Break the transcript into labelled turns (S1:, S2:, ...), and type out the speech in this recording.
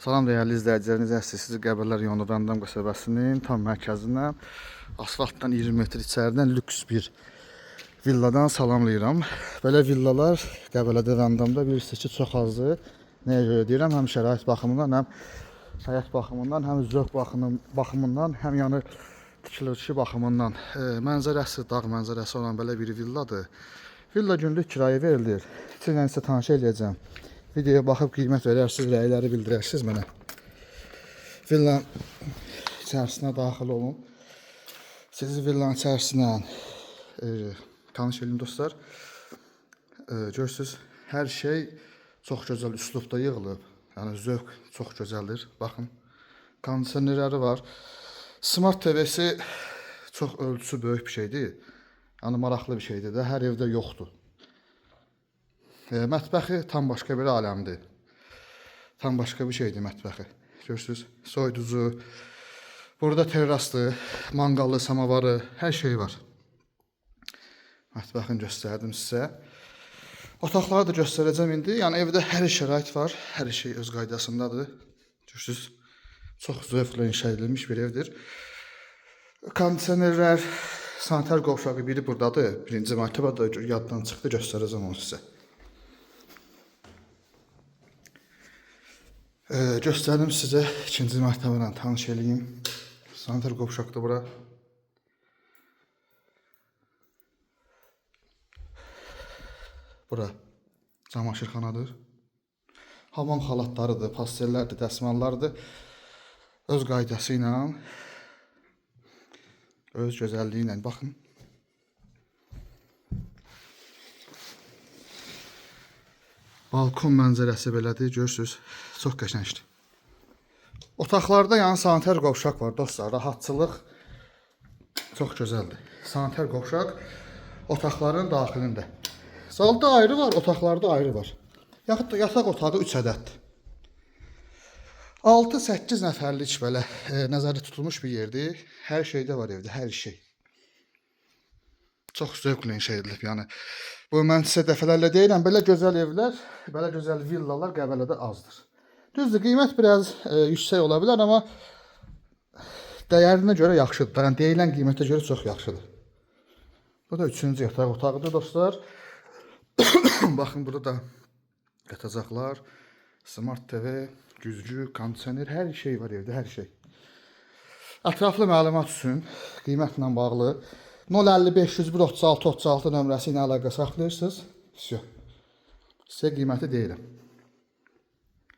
S1: Salam değerli izləyiciləriniz, sizi Qəbirlər yolu Randam qəsəbəsinin tam mərkəzindən, asfaltdan 20 metr içəridən lüks bir villadan salamlayıram. Belə villalar Qəbələdə Randamda bilirsiniz ki, çox azdır. Nəyə görə deyirəm? Həm şərait baxımından, həm həyat baxımından, həm zövq baxımından, həm yəni tikilişi baxımından. Mənzərəsi, dağ mənzərəsi olan belə bir villadır. Villa günlük kirayə verilir. Sizlə isə tanış edəcəm. Videoya baxıb qiymət verərsiniz, rəyləri bildirərsiniz mənə. Villanın içərisinə daxil olun. Sizi villanın içərisinə tanış edin dostlar. Görürsünüz, hər şey çox gözəl üslubda yığılıb. Yəni zövq çox gözəldir. Baxın, kondisionerləri var. Smart TV-si çox ölçüsü böyük bir şeydir. Yəni maraqlı bir şeydir də, hər evdə yoxdur. Mətbəxi tam başqa bir aləmdir. Tam başqa bir şeydir mətbəxi. Görürsünüz, soyuducu, burada terrasdır, manqalı, samavarı, hər şey var. Mətbəxini göstərdim sizə. Otaqları da göstərəcəm indi. Yəni evdə hər şərait var, hər şey öz qaydasındadır. Görürsünüz, çox zövqlə inşa edilmiş bir evdir. Kondisionerlər, sanitar qovşağı biri buradadır. Birinci mərtəbədə yaddan çıxdı, göstərəcəm onu sizə. Göstərdim sizə, ikinci mərtəbə tanış eləyim. Sanitar qovşaqdır bura. Bura camaşırxanadır. Hamam xalatlarıdır, pastellərdir, dəsmallardır. Öz qaydası ilə, öz gözəlliyi ilə baxın. Balkon mənzərəsi belədir, görürsünüz, çox qəşəngdir. Otaqlarda yəni sanitar qovşaq var dostlar, rahatçılıq çox gözəldir. Sanitar qovşaq otaqların daxilində. Salda ayrı var, otaqlarda ayrı var. Yaxud da yataq otağı 3 ədəddir. 6-8 nəfərlik belə nəzərdə tutulmuş bir yerdir. Hər şeydə var evdə, hər şey. Çox zövqlə inşa edilib, yəni. Bu mən sizə dəfələrlə deyirəm, belə gözəl evlər, belə gözəl villalar Qəbələdə azdır. Düzdür, qiymət biraz yüksək ola bilər, amma dəyərinə görə yaxşıdır. Yəni deyilən qiymətə görə çox yaxşıdır. Bu da 3-cü yataq otağıdır dostlar. Baxın, burada da yatacaqlar, Smart TV, güzgü, kondisioner, hər şey var evdə, hər şey. Ətraflı məlumat üçün qiymətlə bağlı 055 136 36 nömrəsi ilə əlaqə saxlayırsınız. Sizə qiyməti deyirəm.